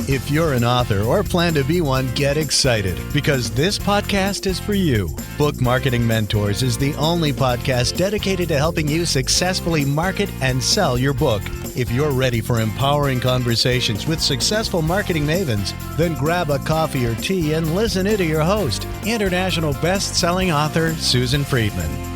If you're an author or plan to be one, get excited because this podcast is for you. Book Marketing Mentors is the only podcast dedicated to helping you successfully market and sell your book. If you're ready for empowering conversations with successful marketing mavens, then grab a coffee or tea and listen in to your host, international best-selling author Susan Friedman.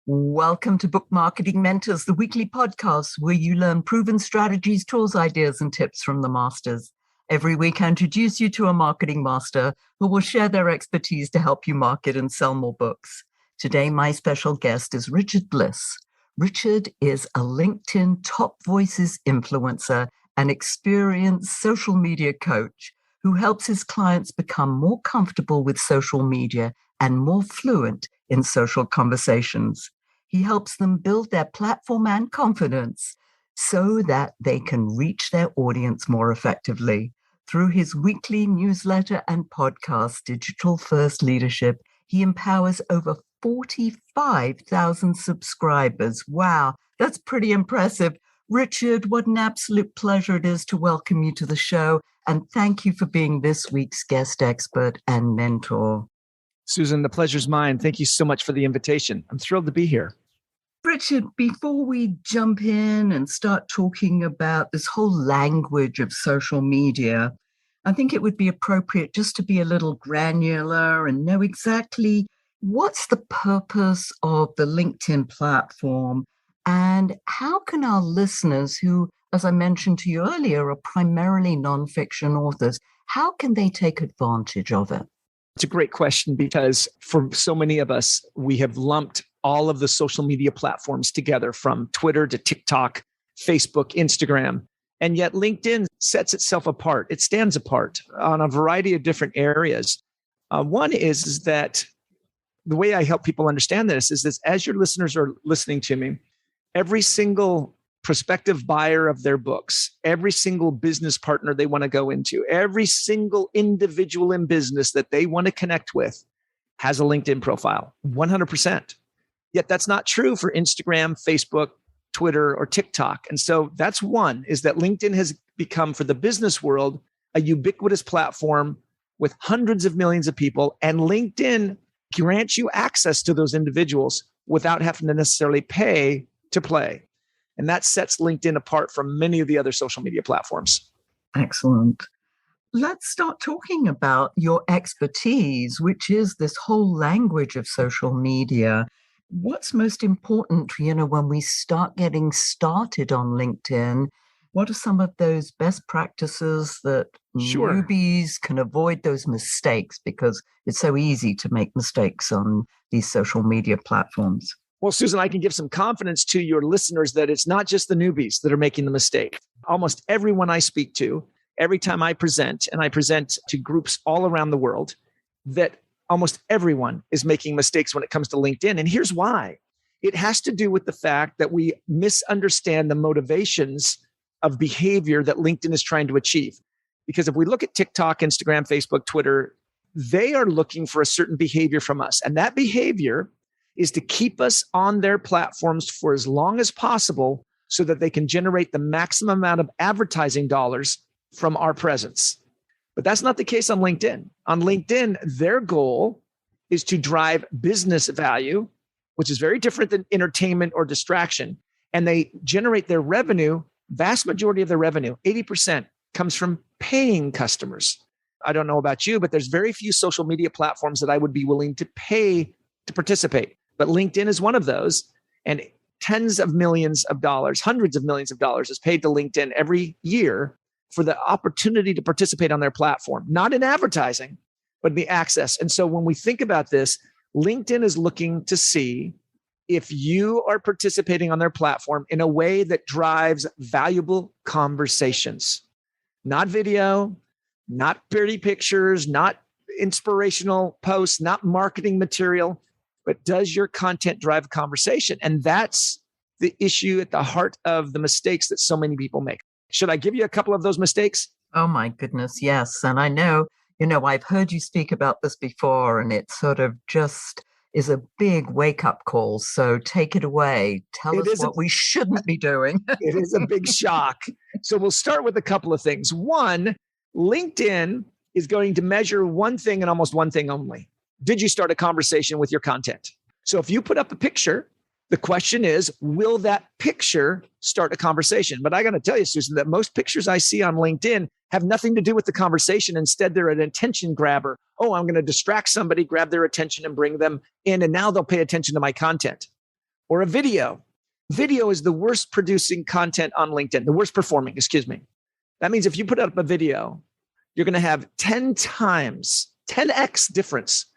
Welcome to Book Marketing Mentors, the weekly podcast where you learn proven strategies, tools, ideas, and tips from the masters. Every week, I introduce you to a marketing master who will share their expertise to help you market and sell more books. Today, my special guest is Richard Bliss. Richard is a LinkedIn top voices influencer and experienced social media coach who helps his clients become more comfortable with social media and more fluent in social conversations. He helps them build their platform and confidence so that they can reach their audience more effectively. Through his weekly newsletter and podcast, Digital First Leadership, he empowers over 45,000 subscribers. Wow, that's pretty impressive. Richard, what an absolute pleasure it is to welcome you to the show. And thank you for being this week's guest expert and mentor. Susan, the pleasure's mine. Thank you so much for the invitation. I'm thrilled to be here. Richard, before we jump in and start talking about this whole language of social media, I think it would be appropriate just to be a little granular and know exactly what's the purpose of the LinkedIn platform and how can our listeners who, as I mentioned to you earlier, are primarily nonfiction authors, how can they take advantage of it? It's a great question because for so many of us, we have lumped all of the social media platforms together from Twitter to TikTok, Facebook, Instagram. And yet LinkedIn sets itself apart. It stands apart on a variety of different areas. One is that the way I help people understand this is that as your listeners are listening to me, every single prospective buyer of their books, every single business partner they want to go into, every single individual in business that they want to connect with has a LinkedIn profile, 100%. Yet that's not true for Instagram, Facebook, Twitter, or TikTok. And so that's one, is that LinkedIn has become, for the business world, a ubiquitous platform with hundreds of millions of people. And LinkedIn grants you access to those individuals without having to necessarily pay to play. And that sets LinkedIn apart from many of the other social media platforms. Excellent. Let's start talking about your expertise, which is this whole language of social media. What's most important, when we start getting started on LinkedIn? What are some of those best practices that newbies can avoid those mistakes? Because it's so easy to make mistakes on these social media platforms. Well, Susan, I can give some confidence to your listeners that it's not just the newbies that are making the mistake. Almost everyone I speak to, every time I present, and I present to groups all around the world, that almost everyone is making mistakes when it comes to LinkedIn. And here's why. It has to do with the fact that we misunderstand the motivations of behavior that LinkedIn is trying to achieve. Because if we look at TikTok, Instagram, Facebook, Twitter, they are looking for a certain behavior from us. And that behavior is to keep us on their platforms for as long as possible so that they can generate the maximum amount of advertising dollars from our presence. But that's not the case on LinkedIn. On LinkedIn, their goal is to drive business value, which is very different than entertainment or distraction. And they generate their revenue, vast majority of their revenue, 80%, comes from paying customers. I don't know about you, but there's very few social media platforms that I would be willing to pay to participate. But LinkedIn is one of those. And tens of millions of dollars, hundreds of millions of dollars is paid to LinkedIn every year for the opportunity to participate on their platform, not in advertising, but the access. And so when we think about this, LinkedIn is looking to see if you are participating on their platform in a way that drives valuable conversations, not video, not pretty pictures, not inspirational posts, not marketing material, but does your content drive a conversation? And that's the issue at the heart of the mistakes that so many people make. Should I give you a couple of those mistakes? Oh my goodness, yes. And I know, I've heard you speak about this before, and it sort of just is a big wake-up call. So take it away. Tell us what we shouldn't be doing. It is a big shock. So we'll start with a couple of things. One, LinkedIn is going to measure one thing and almost one thing only. Did you start a conversation with your content? So if you put up a picture, the question is, will that picture start a conversation? But I got to tell you, Susan, that most pictures I see on LinkedIn have nothing to do with the conversation. Instead, they're an attention grabber. Oh, I'm going to distract somebody, grab their attention and bring them in. And now they'll pay attention to my content. Or a video. Video is the worst producing content on LinkedIn, the worst performing, excuse me. That means if you put up a video, you're going to have 10x difference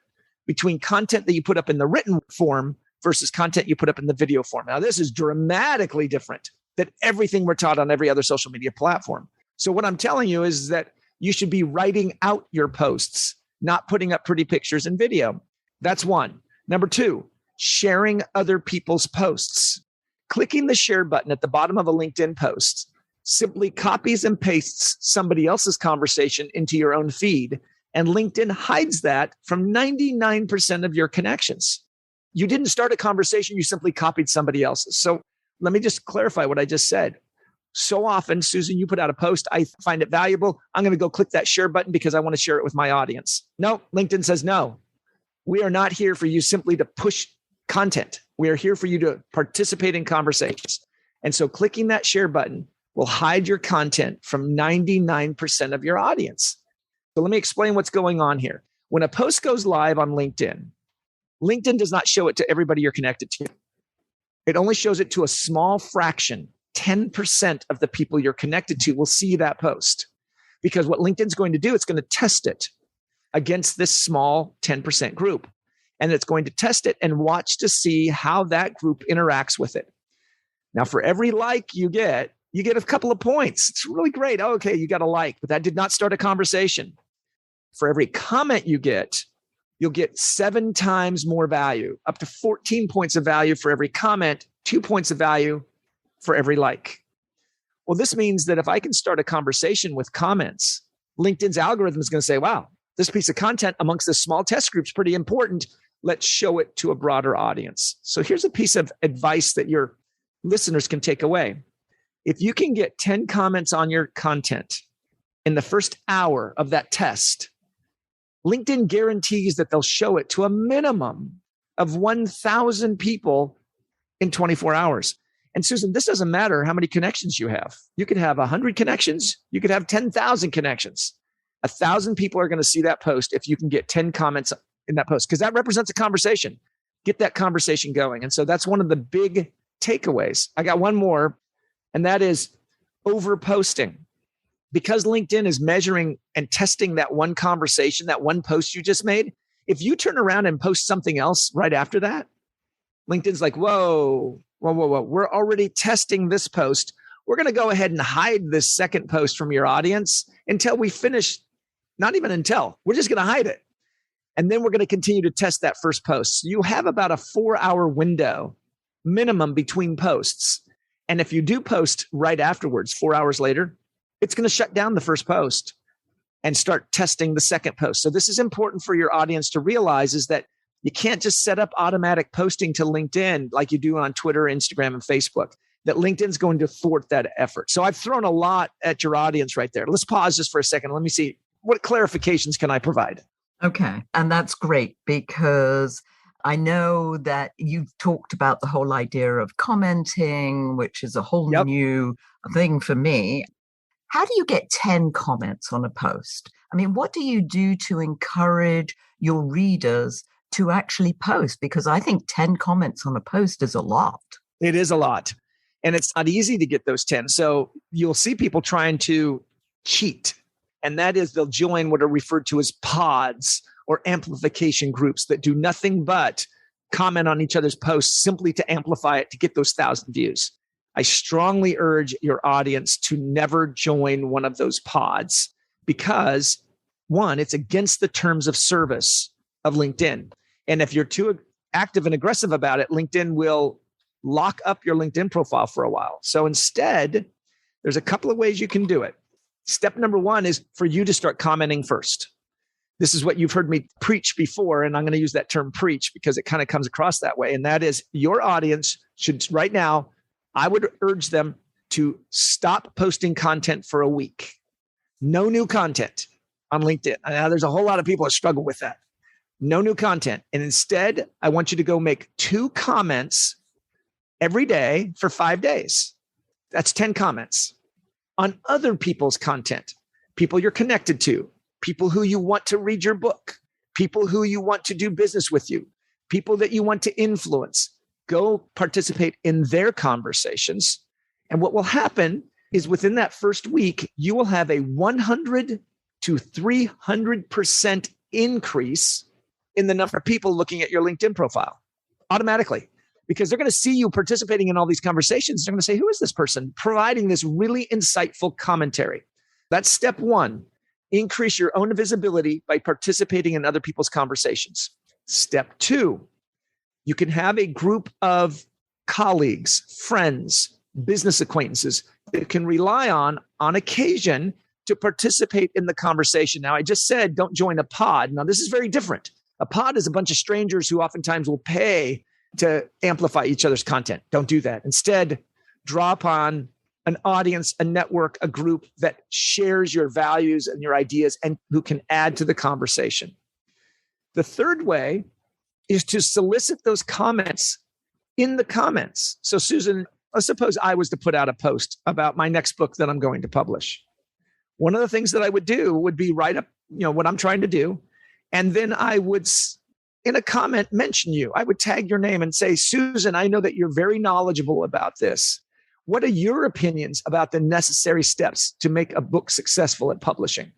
between content that you put up in the written form versus content you put up in the video form. Now, this is dramatically different than everything we're taught on every other social media platform. So what I'm telling you is that you should be writing out your posts, not putting up pretty pictures and video. That's one. Number two, sharing other people's posts. Clicking the share button at the bottom of a LinkedIn post simply copies and pastes somebody else's conversation into your own feed, and LinkedIn hides that from 99% of your connections. You didn't start a conversation, you simply copied somebody else's. So let me just clarify what I just said. So often, Susan, you put out a post, I find it valuable. I'm going to go click that share button because I want to share it with my audience. No, LinkedIn says no. We are not here for you simply to push content. We are here for you to participate in conversations. And so clicking that share button will hide your content from 99% of your audience. So let me explain what's going on here. When a post goes live on LinkedIn, LinkedIn does not show it to everybody you're connected to. It only shows it to a small fraction. 10% of the people you're connected to will see that post. Because what LinkedIn's going to do, it's going to test it against this small 10% group. And it's going to test it and watch to see how that group interacts with it. Now, for every like you get a couple of points. It's really great. Oh, okay, you got a like, but that did not start a conversation. For every comment you get, you'll get 7 times more value, up to 14 points of value for every comment, 2 points of value for every like. Well, this means that if I can start a conversation with comments, LinkedIn's algorithm is going to say, wow, this piece of content amongst this small test group is pretty important. Let's show it to a broader audience. So here's a piece of advice that your listeners can take away. If you can get 10 comments on your content in the first hour of that test, LinkedIn guarantees that they'll show it to a minimum of 1,000 people in 24 hours. And Susan, this doesn't matter how many connections you have. You could have 100 connections. You could have 10,000 connections. 1,000 people are going to see that post if you can get 10 comments in that post, because that represents a conversation. Get that conversation going. And so that's one of the big takeaways. I got one more, and that is overposting. Because LinkedIn is measuring and testing that one conversation, that one post you just made, if you turn around and post something else right after that, LinkedIn's like, whoa, we're already testing this post. We're going to go ahead and hide this second post from your audience until we finish. Not even until. We're just going to hide it. And then we're going to continue to test that first post. So you have about a 4-hour window minimum between posts. And if you do post right afterwards, 4 hours later, it's going to shut down the first post and start testing the second post. So this is important for your audience to realize, is that you can't just set up automatic posting to LinkedIn like you do on Twitter, Instagram, and Facebook. That LinkedIn's going to thwart that effort. So I've thrown a lot at your audience right there. Let's pause just for a second. Let me see, what clarifications can I provide? Okay. And that's great, because I know that you've talked about the whole idea of commenting, which is a whole new thing for me. How do you get 10 comments on a post? I mean, what do you do to encourage your readers to actually post? Because I think 10 comments on a post is a lot. It is a lot. And it's not easy to get those 10. So you'll see people trying to cheat. And that is, they'll join what are referred to as pods or amplification groups that do nothing but comment on each other's posts simply to amplify it to get those 1,000 views. I strongly urge your audience to never join one of those pods because, one, it's against the terms of service of LinkedIn. And if you're too active and aggressive about it, LinkedIn will lock up your LinkedIn profile for a while. So instead, there's a couple of ways you can do it. Step number one is for you to start commenting first. This is what you've heard me preach before, and I'm going to use that term preach because it kind of comes across that way. And that is your audience should right now, I would urge them to stop posting content for a week. No new content on LinkedIn. Now, there's a whole lot of people that struggle with that. No new content. And instead, I want you to go make 2 comments every day for 5 days. That's 10 comments on other people's content, people you're connected to, people who you want to read your book, people who you want to do business with you, people that you want to influence. Go participate in their conversations. And what will happen is within that first week, you will have a 100 to 300% increase in the number of people looking at your LinkedIn profile automatically, because they're going to see you participating in all these conversations. They're going to say, who is this person providing this really insightful commentary? That's step 1. Increase your own visibility by participating in other people's conversations. Step 2, you can have a group of colleagues, friends, business acquaintances that can rely on occasion to participate in the conversation. Now, I just said, don't join a pod. Now, this is very different. A pod is a bunch of strangers who oftentimes will pay to amplify each other's content. Don't do that. Instead, draw upon an audience, a network, a group that shares your values and your ideas and who can add to the conversation. The third way is to solicit those comments in the comments. So Susan, let's suppose I was to put out a post about my next book that I'm going to publish. One of the things that I would do would be write up, what I'm trying to do. And then I would, in a comment, mention you. I would tag your name and say, Susan, I know that you're very knowledgeable about this. What are your opinions about the necessary steps to make a book successful at publishing?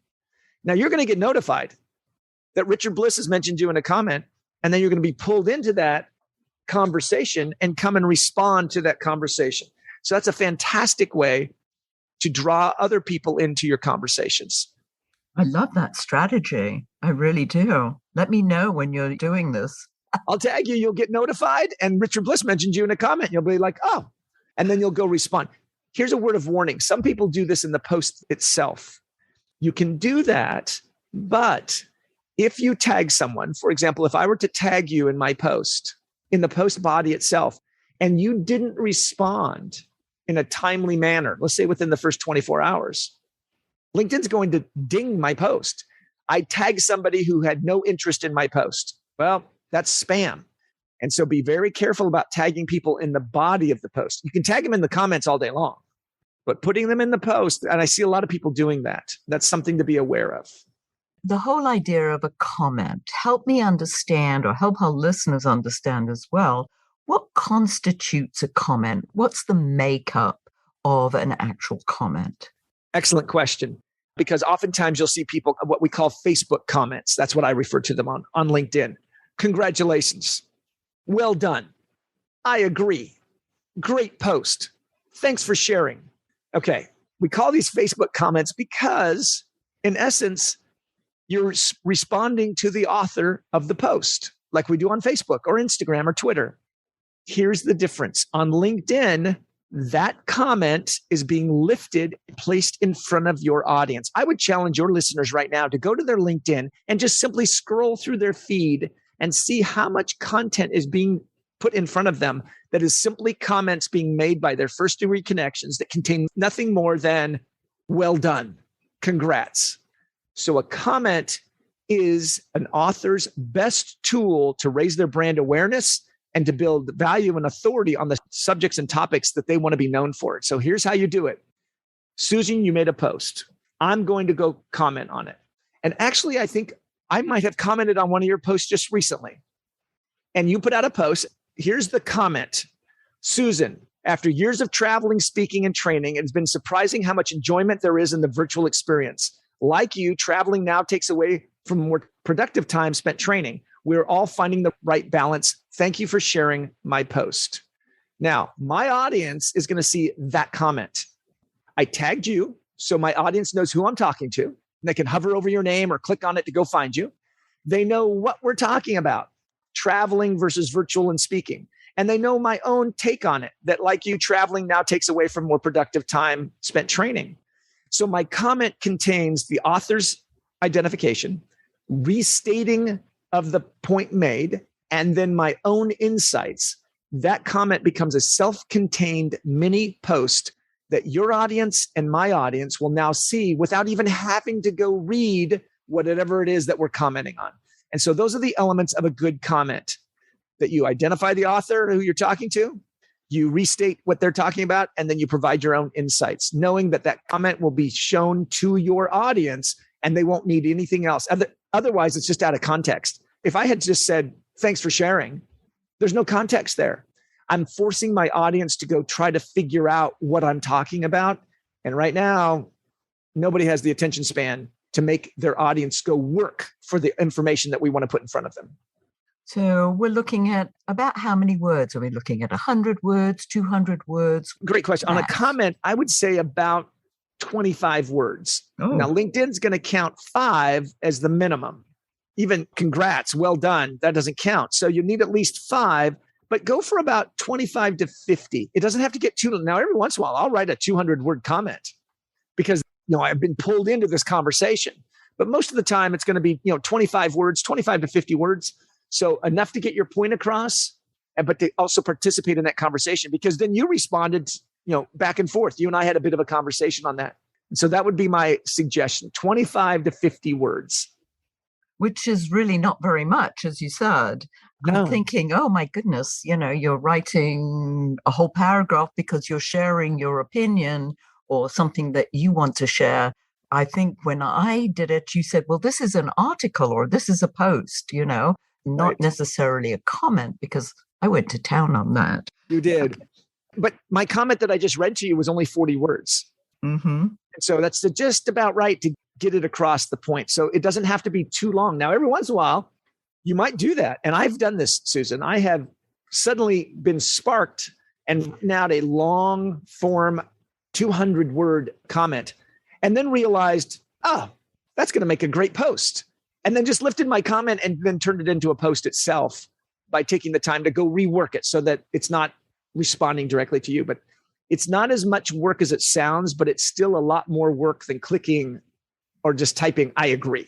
Now, you're going to get notified that Richard Bliss has mentioned you in a comment, and then you're going to be pulled into that conversation and come and respond to that conversation. So that's a fantastic way to draw other people into your conversations. I love that strategy. I really do. Let me know when you're doing this. I'll tag you. You'll get notified. And Richard Bliss mentioned you in a comment. You'll be like, oh, and then you'll go respond. Here's a word of warning. Some people do this in the post itself. You can do that, but if you tag someone, for example, if I were to tag you in my post, in the post body itself, and you didn't respond in a timely manner, let's say within the first 24 hours, LinkedIn's going to ding my post. I tag somebody who had no interest in my post. Well, that's spam. And so be very careful about tagging people in the body of the post. You can tag them in the comments all day long, but putting them in the post, and I see a lot of people doing that. That's something to be aware of. The whole idea of a comment, help me understand, or help our listeners understand as well, what constitutes a comment? What's the makeup of an actual comment? Excellent question. Because oftentimes you'll see people, what we call Facebook comments. That's what I refer to them on LinkedIn. Congratulations. Well done. I agree. Great post. Thanks for sharing. Okay. We call these Facebook comments because, in essence, you're responding to the author of the post, like we do on Facebook or Instagram or Twitter. Here's the difference. On LinkedIn, that comment is being lifted, placed in front of your audience. I would challenge your listeners right now to go to their LinkedIn and just simply scroll through their feed and see how much content is being put in front of them that is simply comments being made by their first degree connections that contain nothing more than, well done, congrats. So a comment is an author's best tool to raise their brand awareness and to build value and authority on the subjects and topics that they want to be known for. So here's how you do it. Susan, you made a post. I'm going to go comment on it. And actually, I think I might have commented on one of your posts just recently. And you put out a post. Here's the comment. Susan, after years of traveling, speaking, and training, it has been surprising how much enjoyment there is in the virtual experience. Like you, traveling now takes away from more productive time spent training. We're all finding the right balance. Thank you for sharing my post. Now, my audience is going to see that comment. I tagged you, so my audience knows who I'm talking to. They can hover over your name or click on it to go find you. They know what we're talking about, traveling versus virtual and speaking. And they know my own take on it, that like you, traveling now takes away from more productive time spent training. So my comment contains the author's identification, restating of the point made, and then my own insights, that comment becomes a self-contained mini post that your audience and my audience will now see without even having to go read whatever it is that we're commenting on. And so those are the elements of a good comment: that you identify the author who you're talking to, you restate what they're talking about, and then you provide your own insights, knowing that that comment will be shown to your audience and they won't need anything else. Otherwise, it's just out of context. If I had just said, thanks for sharing, there's no context there. I'm forcing my audience to go try to figure out what I'm talking about. And right now, nobody has the attention span to make their audience go work for the information that we want to put in front of them. So we're looking at about how many words? Are we looking at 100 words, 200 words? Great question. On a comment, I would say about 25 words. Oh. Now, LinkedIn's going to count 5 as the minimum. Even congrats, well done, that doesn't count. So you need at least 5, but go for about 25 to 50. It doesn't have to get too long. Now, every once in a while, I'll write a 200-word comment because I've been pulled into this conversation. But most of the time, it's going to be 25 words, 25 to 50 words. So enough to get your point across, but to also participate in that conversation, because then you responded, back and forth. You and I had a bit of a conversation on that. And so that would be my suggestion, 25 to 50 words. Which is really not very much, as you said. No. I'm thinking, oh my goodness, you're writing a whole paragraph because you're sharing your opinion or something that you want to share. I think when I did it, you said, well, this is an article or this is a post, not right. necessarily a comment, because I went to town on that. You did. But my comment that I just read to you was only 40 words. Mm-hmm. And so that's just about right to get it across the point. So it doesn't have to be too long. Now, every once in a while, you might do that. And I've done this, Susan. I have suddenly been sparked and now a long form 200-word comment, and then realized, that's going to make a great post. And then just lifted my comment and then turned it into a post itself by taking the time to go rework it so that it's not responding directly to you. But it's not as much work as it sounds, but it's still a lot more work than clicking or just typing, I agree.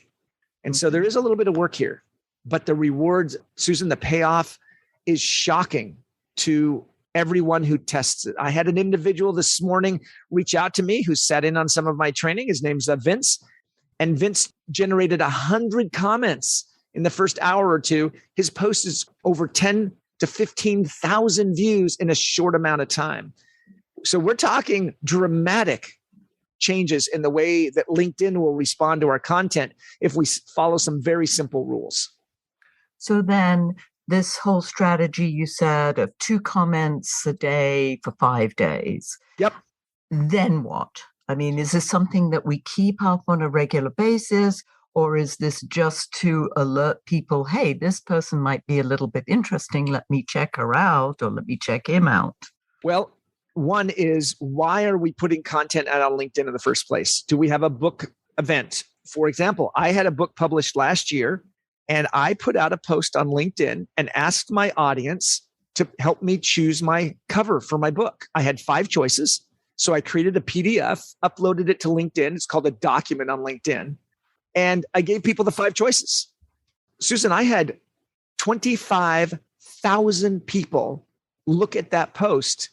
And so there is a little bit of work here, but the rewards, Susan, the payoff is shocking to everyone who tests it. I had an individual this morning reach out to me who sat in on some of my training. His name's Vince. And Vince generated 100 comments in the first hour or two. His post is over 10 to 15,000 views in a short amount of time. So we're talking dramatic changes in the way that LinkedIn will respond to our content if we follow some very simple rules. So then this whole strategy you said of 2 comments a day for 5 days. Yep. Then what? I mean, is this something that we keep up on a regular basis, or is this just to alert people, hey, this person might be a little bit interesting, let me check her out or let me check him out? Well, one is, why are we putting content out on LinkedIn in the first place? Do we have a book event? For example, I had a book published last year, and I put out a post on LinkedIn and asked my audience to help me choose my cover for my book. I had 5 choices. So I created a PDF, uploaded it to LinkedIn. It's called a document on LinkedIn. And I gave people the 5 choices. Susan, I had 25,000 people look at that post,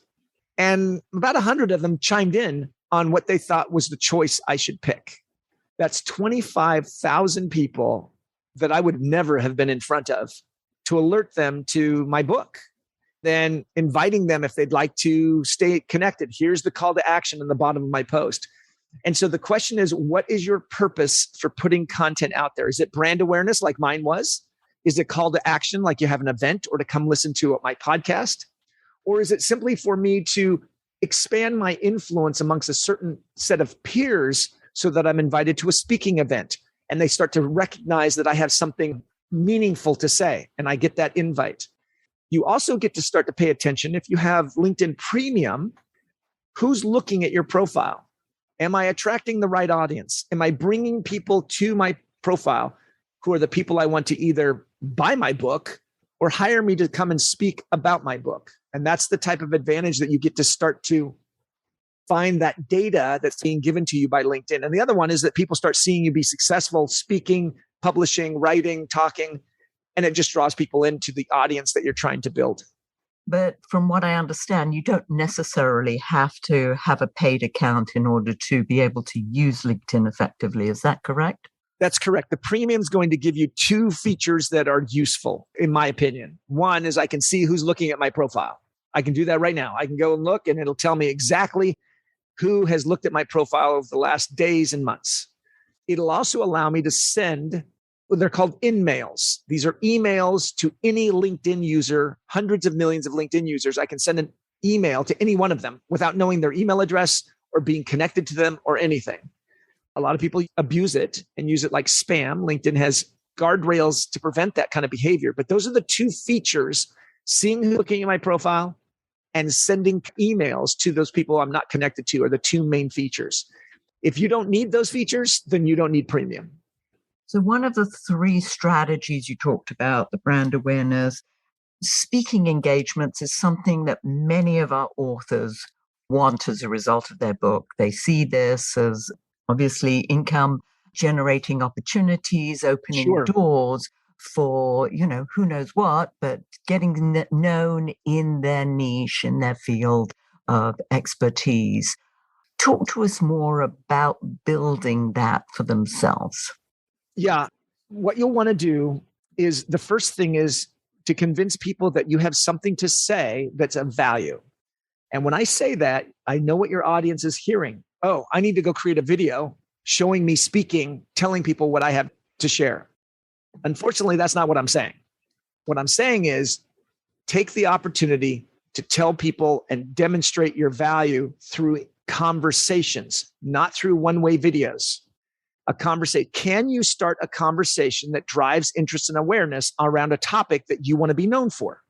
and about 100 of them chimed in on what they thought was the choice I should pick. That's 25,000 people that I would never have been in front of to alert them to my book. Then inviting them, if they'd like to stay connected, here's the call to action in the bottom of my post. And so the question is, what is your purpose for putting content out there? Is it brand awareness like mine was? Is it call to action like you have an event or to come listen to my podcast? Or is it simply for me to expand my influence amongst a certain set of peers so that I'm invited to a speaking event and they start to recognize that I have something meaningful to say and I get that invite? You also get to start to pay attention, if you have LinkedIn Premium, who's looking at your profile? Am I attracting the right audience? Am I bringing people to my profile who are the people I want to either buy my book or hire me to come and speak about my book? And that's the type of advantage that you get to start to find that data that's being given to you by LinkedIn. And the other one is that people start seeing you be successful speaking, publishing, writing, talking, and it just draws people into the audience that you're trying to build. But from what I understand, you don't necessarily have to have a paid account in order to be able to use LinkedIn effectively. Is that correct? That's correct. The premium is going to give you two features that are useful, in my opinion. One is I can see who's looking at my profile. I can do that right now. I can go and look, and it'll tell me exactly who has looked at my profile over the last days and months. It'll also allow me to send, they're called in-mails. These are emails to any LinkedIn user, hundreds of millions of LinkedIn users. I can send an email to any one of them without knowing their email address or being connected to them or anything. A lot of people abuse it and use it like spam. LinkedIn has guardrails to prevent that kind of behavior. But those are the two features, seeing who's looking at my profile and sending emails to those people I'm not connected to, are the two main features. If you don't need those features, then you don't need premium. So one of the three strategies you talked about, the brand awareness, speaking engagements, is something that many of our authors want as a result of their book. They see this as obviously income generating opportunities, opening Sure. doors for, who knows what, but getting known in their niche, in their field of expertise. Talk to us more about building that for themselves. Yeah. What you'll want to do is, the first thing is to convince people that you have something to say that's of value. And when I say that, I know what your audience is hearing. Oh, I need to go create a video showing me speaking, telling people what I have to share. Unfortunately, that's not what I'm saying. What I'm saying is take the opportunity to tell people and demonstrate your value through conversations, not through one-way videos. A conversation. Can you start a conversation that drives interest and awareness around a topic that you want to be known for?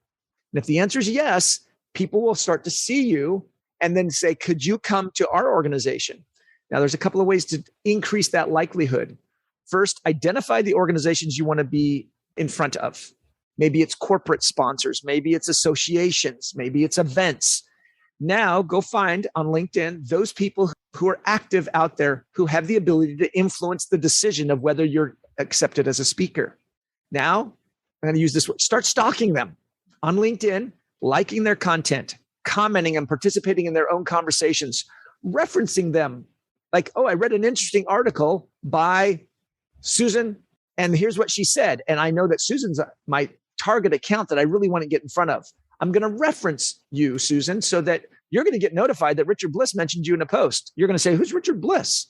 And if the answer is yes, people will start to see you and then say, could you come to our organization? Now, there's a couple of ways to increase that likelihood. First, identify the organizations you want to be in front of. Maybe it's corporate sponsors. Maybe it's associations. Maybe it's events. Now, go find on LinkedIn those people who are active out there, who have the ability to influence the decision of whether you're accepted as a speaker. Now, I'm going to use this word. Start stalking them on LinkedIn, liking their content, commenting and participating in their own conversations, referencing them. Like, oh, I read an interesting article by Susan, and here's what she said. And I know that Susan's my target account that I really want to get in front of. I'm going to reference you, Susan, so that you're going to get notified that Richard Bliss mentioned you in a post. You're going to say, who's Richard Bliss?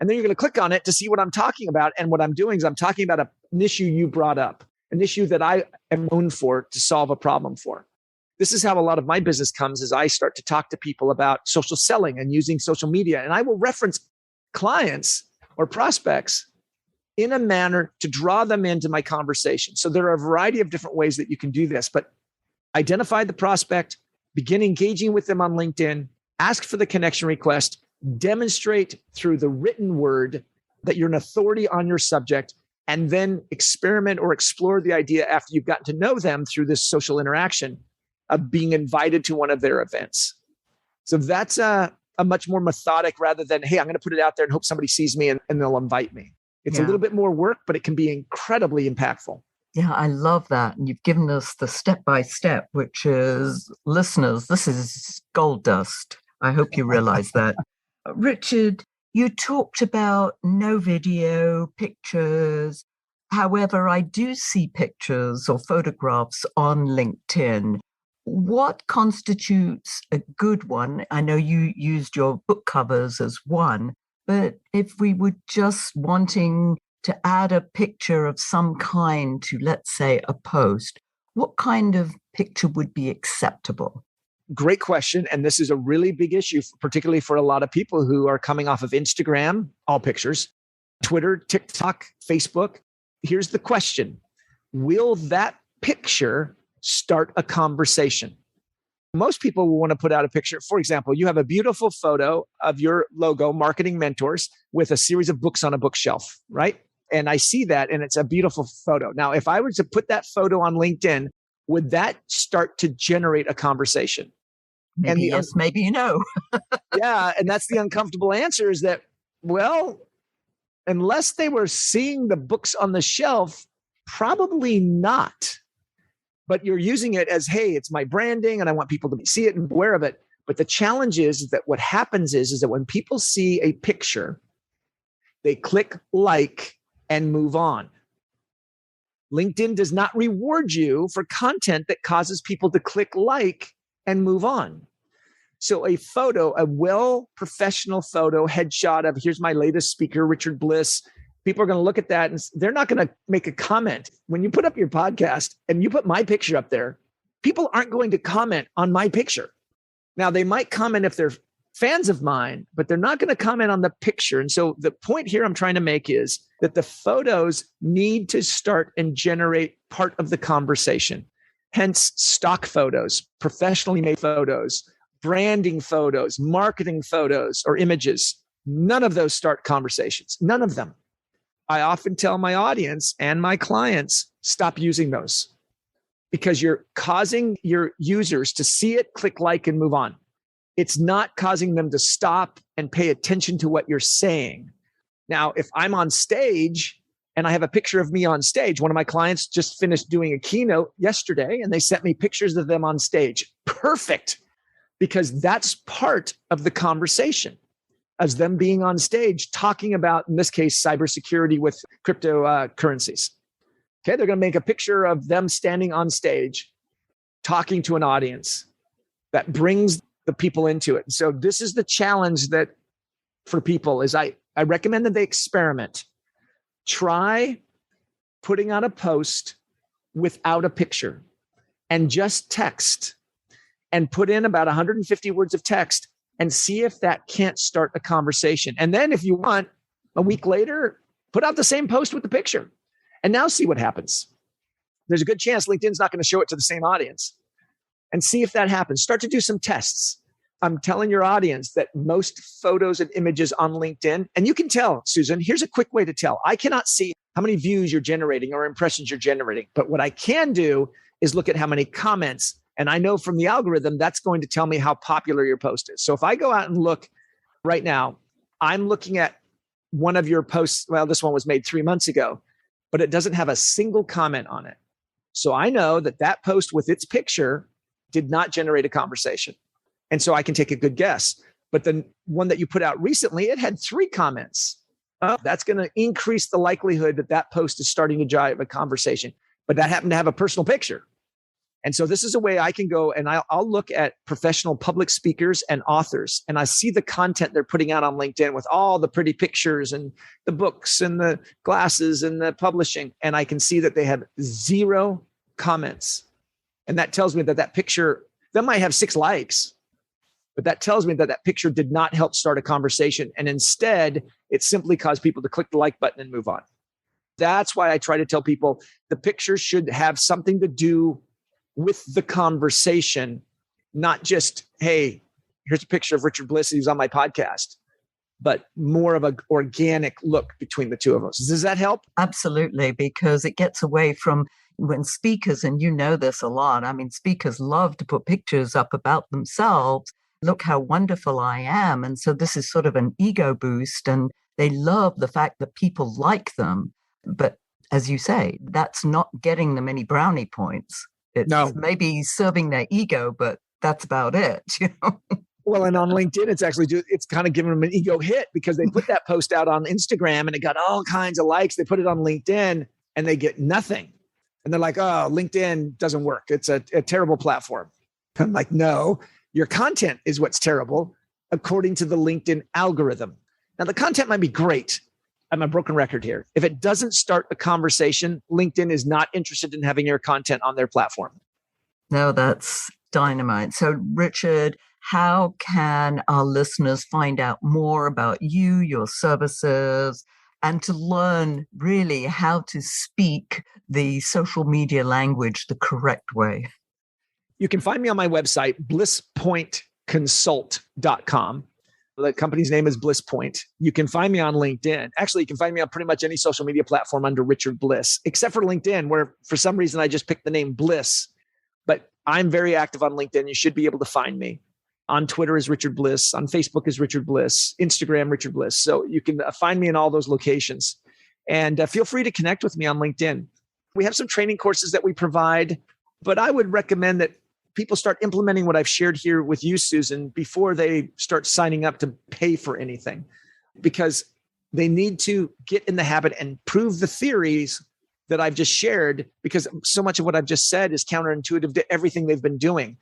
And then you're going to click on it to see what I'm talking about. And what I'm doing is I'm talking about an issue you brought up, an issue that I am known for to solve a problem for. This is how a lot of my business comes, as I start to talk to people about social selling and using social media. And I will reference clients or prospects in a manner to draw them into my conversation. So there are a variety of different ways that you can do this, but identify the prospect, begin engaging with them on LinkedIn, ask for the connection request, demonstrate through the written word that you're an authority on your subject, and then experiment or explore the idea after you've gotten to know them through this social interaction of being invited to one of their events. So that's a much more methodic, rather than, hey, I'm going to put it out there and hope somebody sees me and they'll invite me. It's a little bit more work, but it can be incredibly impactful. Yeah, I love that. And you've given us the step-by-step, which is, listeners, this is gold dust. I hope you realize that. Richard, you talked about no video, pictures. However, I do see pictures or photographs on LinkedIn. What constitutes a good one? I know you used your book covers as one, but if we were just wanting to add a picture of some kind to, let's say, a post, what kind of picture would be acceptable? Great question. And this is a really big issue, particularly for a lot of people who are coming off of Instagram, all pictures, Twitter, TikTok, Facebook. Here's the question. Will that picture start a conversation? Most people will want to put out a picture. For example, you have a beautiful photo of your logo, Marketing Mentors, with a series of books on a bookshelf, right? And I see that, and it's a beautiful photo. Now, if I were to put that photo on LinkedIn, would that start to generate a conversation? Maybe yes, maybe no. Yeah, and that's the uncomfortable answer, is that, well, Unless they were seeing the books on the shelf, probably not. But you're using it as, hey, it's my branding and I want people to see it and be aware of it. But the challenge is that what happens is that when people see a picture, they click like and move on. LinkedIn does not reward you for content that causes people to click like and move on. So a photo, a professional photo, headshot of here's my latest speaker, Richard Bliss. People are going to look at that and they're not going to make a comment. When you put up your podcast and you put my picture up there, people aren't going to comment on my picture. Now, they might comment if they're fans of mine, but they're not going to comment on the picture. And so the point here I'm trying to make is that the photos need to start and generate part of the conversation. Hence, stock photos, professionally made photos, branding photos, marketing photos, or images. None of those start conversations. None of them. I often tell my audience and my clients, stop using those because you're causing your users to see it, click like, and move on. It's not causing them to stop and pay attention to what you're saying. Now, if I'm on stage and I have a picture of me on stage, one of my clients just finished doing a keynote yesterday and they sent me pictures of them on stage. Perfect. Because that's part of the conversation as them being on stage, talking about, in this case, cybersecurity with cryptocurrencies. Okay, they're going to make a picture of them standing on stage, talking to an audience that brings the people into it. So this is the challenge that for people is I recommend that they experiment. Try putting out a post without a picture and just text. And put in about 150 words of text and see if that can't start a conversation. And then if you want, a week later, put out the same post with the picture and now see what happens. There's a good chance LinkedIn's not going to show it to the same audience and see if that happens. Start to do some tests. I'm telling your audience that most photos and images on LinkedIn, and you can tell, Susan, here's a quick way to tell. I cannot see how many views you're generating or impressions you're generating, but what I can do is look at how many comments. And I know from the algorithm, that's going to tell me how popular your post is. So if I go out and look right now, I'm looking at one of your posts. Well, this one was made 3 months ago, but it doesn't have a single comment on it. So I know that that post with its picture did not generate a conversation. And so I can take a good guess. But the one that you put out recently, it had 3 comments. Oh, that's going to increase the likelihood that that post is starting to drive a conversation. But that happened to have a personal picture. And so this is a way I can go and I'll look at professional public speakers and authors, and I see the content they're putting out on LinkedIn with all the pretty pictures and the books and the glasses and the publishing. And I can see that they have 0 comments. And that tells me that that picture, that might have 6 likes, but that tells me that that picture did not help start a conversation. And instead, it simply caused people to click the like button and move on. That's why I try to tell people the picture should have something to do with the conversation, not just, hey, here's a picture of Richard Bliss, he's on my podcast, but more of an organic look between the two of us. Does that help? Absolutely, because it gets away from when speakers, and you know this a lot, I mean, speakers love to put pictures up about themselves. Look how wonderful I am. And so this is sort of an ego boost, and they love the fact that people like them. But as you say, that's not getting them any brownie points. It's maybe serving their ego, but that's about it. Well, and on LinkedIn, it's kind of giving them an ego hit because they put that post out on Instagram and it got all kinds of likes. They put it on LinkedIn and they get nothing. And they're like, oh, LinkedIn doesn't work. It's a terrible platform. I'm like, no, your content is what's terrible according to the LinkedIn algorithm. Now, the content might be great. I'm a broken record here. If it doesn't start a conversation, LinkedIn is not interested in having your content on their platform. No, that's dynamite. So, Richard, how can our listeners find out more about you, your services, and to learn really how to speak the social media language the correct way? You can find me on my website, blisspointconsult.com. The company's name is Bliss Point. You can find me on LinkedIn. Actually, you can find me on pretty much any social media platform under Richard Bliss, except for LinkedIn, where for some reason I just picked the name Bliss. But I'm very active on LinkedIn. You should be able to find me. On Twitter is Richard Bliss. On Facebook is Richard Bliss. Instagram, Richard Bliss. So you can find me in all those locations. And feel free to connect with me on LinkedIn. We have some training courses that we provide, but I would recommend that people start implementing what I've shared here with you, Susan, before they start signing up to pay for anything, because they need to get in the habit and prove the theories that I've just shared, because so much of what I've just said is counterintuitive to everything they've been doing.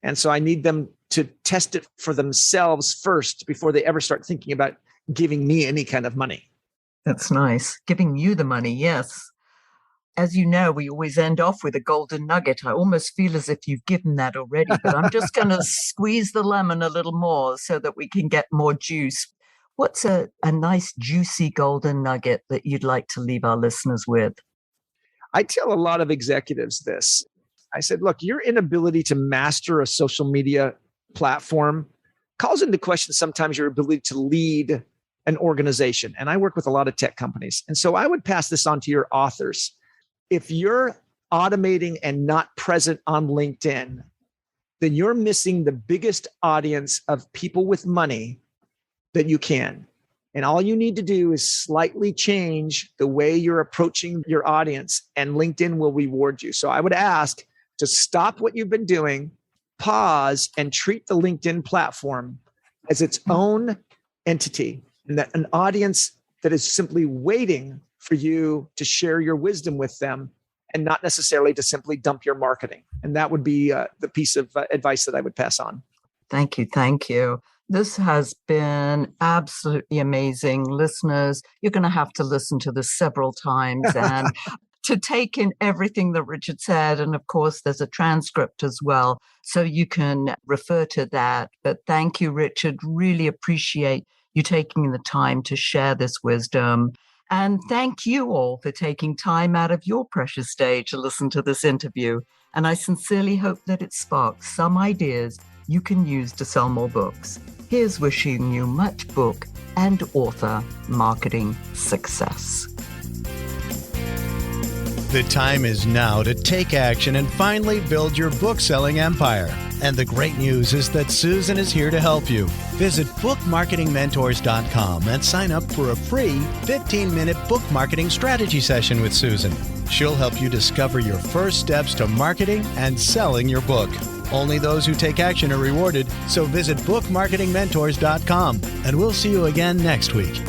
And so I need them to test it for themselves first before they ever start thinking about giving me any kind of money. That's nice. Giving you the money, yes. As you know, we always end off with a golden nugget. I almost feel as if you've given that already, but I'm just going to squeeze the lemon a little more so that we can get more juice. What's a nice, juicy golden nugget that you'd like to leave our listeners with? I tell a lot of executives this. I said, look, your inability to master a social media platform calls into question sometimes your ability to lead an organization. And I work with a lot of tech companies. And so I would pass this on to your authors. If you're automating and not present on LinkedIn, then you're missing the biggest audience of people with money that you can. And all you need to do is slightly change the way you're approaching your audience, and LinkedIn will reward you. So I would ask to stop what you've been doing, pause, and treat the LinkedIn platform as its own entity, and that an audience that is simply waiting for you to share your wisdom with them, and not necessarily to simply dump your marketing. And that would be the piece of advice that I would pass on. Thank you. Thank you. This has been absolutely amazing. Listeners, you're going to have to listen to this several times and to take in everything that Richard said. And of course, there's a transcript as well, so you can refer to that. But thank you, Richard. Really appreciate you taking the time to share this wisdom. And thank you all for taking time out of your precious day to listen to this interview. And I sincerely hope that it sparks some ideas you can use to sell more books. Here's wishing you much book and author marketing success. The time is now to take action and finally build your book-selling empire. And the great news is that Susan is here to help you. Visit bookmarketingmentors.com and sign up for a free 15-minute book marketing strategy session with Susan. She'll help you discover your first steps to marketing and selling your book. Only those who take action are rewarded, so visit bookmarketingmentors.com, and we'll see you again next week.